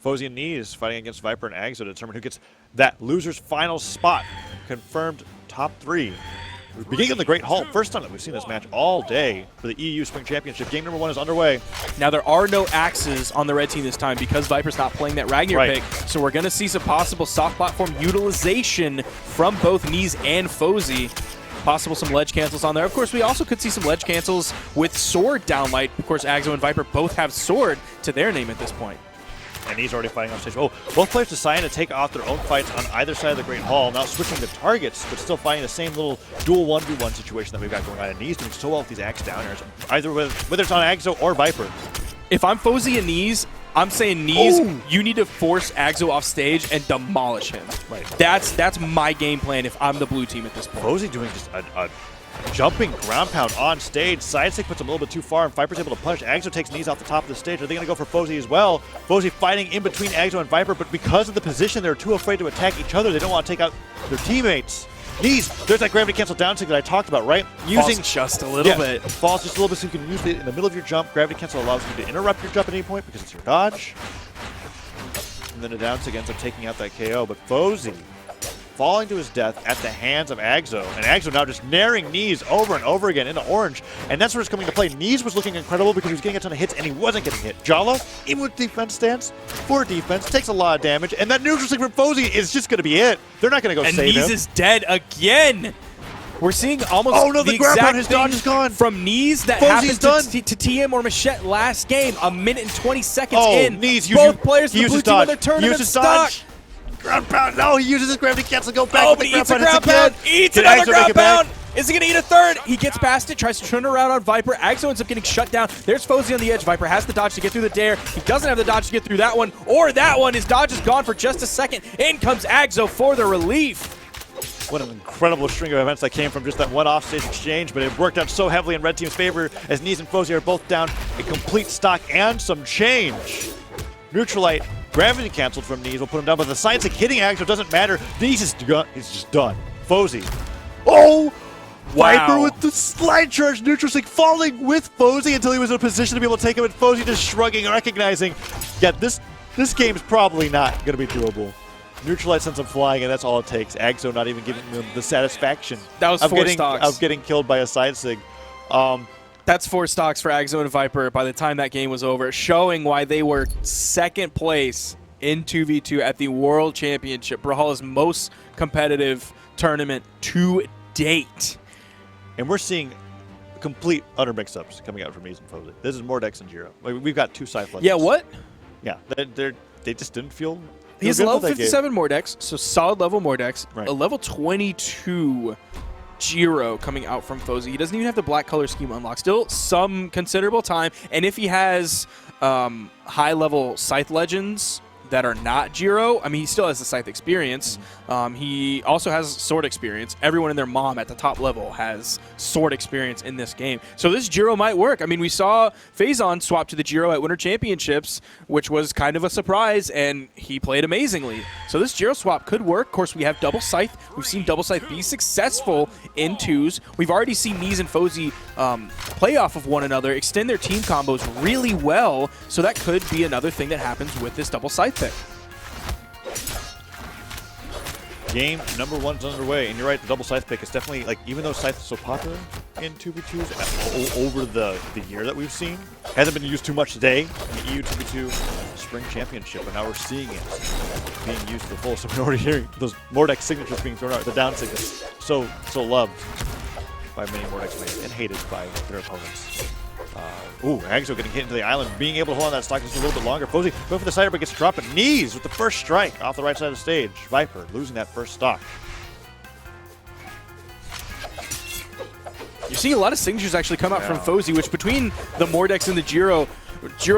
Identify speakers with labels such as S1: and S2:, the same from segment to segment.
S1: Fozey and Neeze fighting against VipR and Aggz0 to determine who gets that loser's final spot. Confirmed top 3. We're beginning of the Great Hall. First time that we've seen this match all day for the EU Spring Championship. Game number 1 is underway.
S2: Now, there are no Aggz0s on the red team this time because VipR's not playing that Ragnar pick. So we're going to see some possible soft platform utilization from both Neeze and Fozey. Possible some ledge cancels on there. Of course, we also could see some ledge cancels with sword downlight. Of course, Aggz0 and VipR both have sword to their name at this point.
S1: And he's already fighting off stage. Oh, both players deciding to take off their own fights on either side of the Great Hall, now switching the targets, but still fighting the same little dual 1v1 situation that we've got going on. And Neeze doing so well with these axe down airs, either whether it's on Aggz0 or VipR.
S2: If I'm Fozey and Neeze, I'm saying Neeze, you need to force Aggz0 off stage and demolish him.
S1: Right.
S2: That's my game plan if I'm the blue team at this point.
S1: Fozey doing just a jumping ground pound on stage. Side stick puts him a little bit too far, and VipR's able to punish. Aggz0 takes Neeze off the top of the stage. Are they going to go for Fozey as well? Fozey fighting in between Aggz0 and VipR, but because of the position, they're too afraid to attack each other. They don't want to take out their teammates. Neeze, there's that gravity cancel down stick that I talked about, right?
S2: Falls just a little bit.
S1: Falls just a little bit so you can use it in the middle of your jump. Gravity cancel allows you to interrupt your jump at any point because it's your dodge. And then a down stick ends up taking out that KO, but Fozey falling to his death at the hands of Aggz0. And Aggz0 now just naring Neeze over and over again into orange. And that's where it's coming to play. Neeze was looking incredible because he was getting a ton of hits and he wasn't getting hit. Brawlhalla, even with defense stance, for defense, takes a lot of damage. And that neutral stick from Fozey is just going to be it. They're not going to go save him.
S2: And Neeze is dead again. We're seeing almost
S1: the grab on his dodge is gone.
S2: From Neeze that
S1: Fozey's
S2: happened to TM or Machette last game, a minute and 20 seconds in.
S1: Neeze,
S2: both players in the blue team on their tournament stock.
S1: Ground pound. No, he uses his gravity cancel. Go back.
S2: Oh, but he eats a ground pound. Eats another ground pound. Is he going to eat a third? He gets past it, tries to turn around on VipR. Aggz0 ends up getting shut down. There's Fozey on the edge. VipR has the dodge to get through the dare. He doesn't have the dodge to get through that one or that one. His dodge is gone for just a second. In comes Aggz0 for the relief.
S1: What an incredible string of events that came from just that one offstage exchange, but it worked out so heavily in red team's favor as Neeze and Fozey are both down a complete stock and some change. Neutralite, gravity canceled from Neeze will put him down, but the side stick hitting Aggz0 doesn't matter. Neeze is just done. Fozey. Oh!
S2: Wow.
S1: VipR with the slide charge, neutral stick falling with Fozey until he was in a position to be able to take him, and Fozey just shrugging, recognizing, yeah, this game's probably not going to be doable. Neutralite sends him flying, and that's all it takes. Aggz0 not even giving them the satisfaction of getting killed by a side sig.
S2: That's 4 stocks for Aggz0 and VipR by the time that game was over, showing why they were second place in 2v2 at the World Championship, Brawlhalla's most competitive tournament to date.
S1: And we're seeing complete utter mix-ups coming out from Neeze and Fozey. This is Mordex and Jiro. We've got 2 side legends.
S2: Yeah, what?
S1: Yeah, they just didn't feel.
S2: He's a level 57 Mordex, so solid level Mordex.
S1: Right. A
S2: level 22 Jiro coming out from Fozey. He doesn't even have the black color scheme unlocked. Still some considerable time. And if he has high-level Scythe Legends that are not Jiro, I mean, he still has the Scythe experience. He also has sword experience. Everyone and their mom at the top level has sword experience in this game. So this Jiro might work. I mean, we saw Phazon swap to the Jiro at Winter Championships, which was kind of a surprise, and he played amazingly. So this Jiro swap could work. Of course, we have Double Scythe. We've seen Double Scythe be successful in 2s. We've already seen Neeze and Fozey play off of one another, extend their team combos really well. So that could be another thing that happens with this Double Scythe pick.
S1: Game number 1 is underway, and you're right, the double Scythe pick is definitely, like, even though Scythe is so popular in 2v2s over the year that we've seen, hasn't been used too much today in the EU 2v2 Spring Championship, and now we're seeing it being used to the full. So we're already hearing those Mordex signatures being thrown out, the down signatures, so loved by many Mordex fans and hated by their opponents. Aggz0 getting hit into the island, being able to hold on that stock just a little bit longer. Fozey going for the side, but gets dropped. But Neeze with the first strike off the right side of the stage. VipR losing that first stock.
S2: You're seeing a lot of signatures actually come out from Fozey, which between the Mordex and the Jiro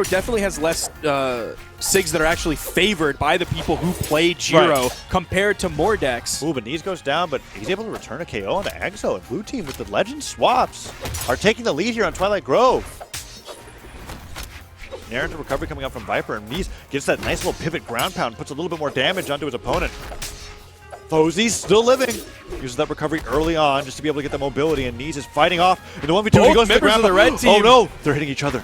S2: definitely has less SIGs that are actually favored by the people who play Jiro compared to Mordex.
S1: But Neeze goes down, but he's able to return a KO onto Aggz0, and blue team with the legend swaps are taking the lead here on Twilight Grove. Narrative recovery coming out from VipR, and Neeze gets that nice little pivot ground pound, puts a little bit more damage onto his opponent. Fozey's still living. Uses that recovery early on just to be able to get the mobility, and Neeze is fighting off in the 1v2. He goes to the ground.
S2: The red team.
S1: Oh no, they're hitting each other.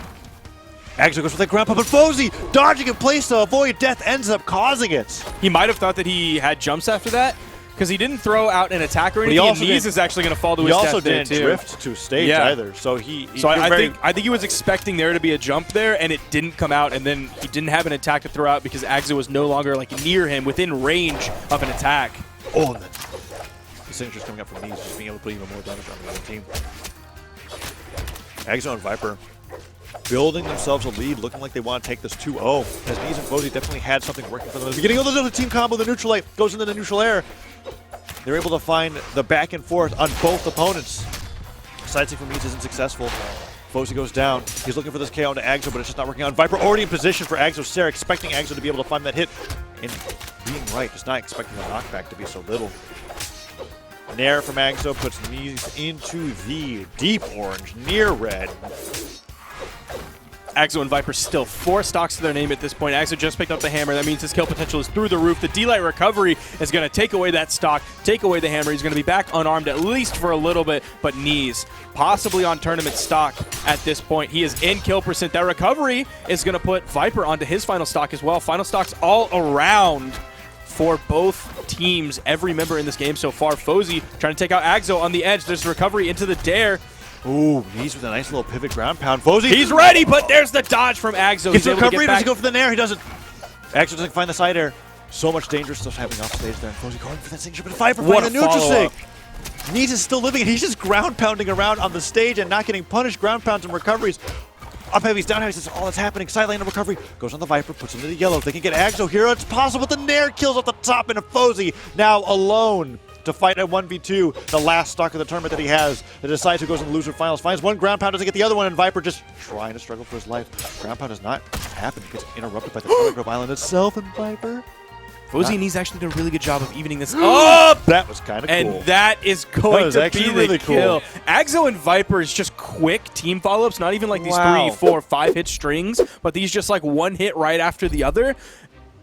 S1: Aggz0 goes for that ground pump, but Fozey dodging in place to avoid death ends up causing it.
S2: He might have thought that he had jumps after that, because he didn't throw out an attack or anything, and Neeze is actually going to fall to his death.
S1: He also
S2: there
S1: didn't drift to stage either, so
S2: I think he was expecting there to be a jump there, and it didn't come out, and then he didn't have an attack to throw out because Aggz0 was no longer like near him, within range of an attack.
S1: Oh, and then the signature's coming up from Neeze, just being able to put even more damage on the other team. Aggz0 and VipR building themselves a lead, looking like they want to take this 2-0, as Neeze and Fozey definitely had something working for them at the beginning. Oh, the team combo, the neutral light goes into the neutral air. They're able to find the back and forth on both opponents. Sidestick from Neeze isn't successful. Fozey goes down. He's looking for this KO into Aggz0, but it's just not working out. VipR already in position for Aggz0. Sarah expecting Aggz0 to be able to find that hit. And being right, just not expecting the knockback to be so little. Nair from Aggz0 puts Neeze into the deep orange, near red.
S2: Aggz0 and VipR still 4 stocks to their name at this point. Aggz0 just picked up the hammer. That means his kill potential is through the roof. The D-Light recovery is going to take away that stock, take away the hammer. He's going to be back unarmed at least for a little bit, but Neeze possibly on tournament stock at this point. He is in kill percent. That recovery is going to put VipR onto his final stock as well. Final stocks all around for both teams, every member in this game so far. Fozey trying to take out Aggz0 on the edge. There's a recovery into the dare.
S1: Ooh, Neeze with a nice little pivot ground pound. Fozey,
S2: he's ready, but there's the dodge from Aggz0.
S1: Gets recovery, does he go for the nair? He doesn't. Aggz0 doesn't find the side air. So much dangerous stuff happening off stage there. Fozey going for that signature, but VipR finding the neutral sig. Neeze is still living, and he's just ground pounding around on the stage and not getting punished. Ground pounds and recoveries. Up heavies, down heavies, that's all that's happening. Side lane of recovery. Goes on the VipR, puts him to the yellow. They can get Aggz0 here. It's possible. The nair kills off the top, and Fozey now alone to fight at 1v2, the last stock of the tournament that he has, that decides who goes in the loser finals. Finds one ground pound, doesn't get the other one, and VipR just trying to struggle for his life. Ground pound does not happen, gets interrupted by the Telegraph Island itself, and VipR.
S2: Fozey and Neeze actually did a really good job of evening this up.
S1: That was kind of cool.
S2: And that is going to be the
S1: really
S2: kill.
S1: Cool.
S2: Aggz0 and VipR is just quick team follow-ups, not even like these 3, 4, 5 hit strings, but these just like one hit right after the other.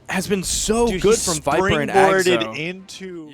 S2: Has been so good from VipR and Aggz0.
S1: Into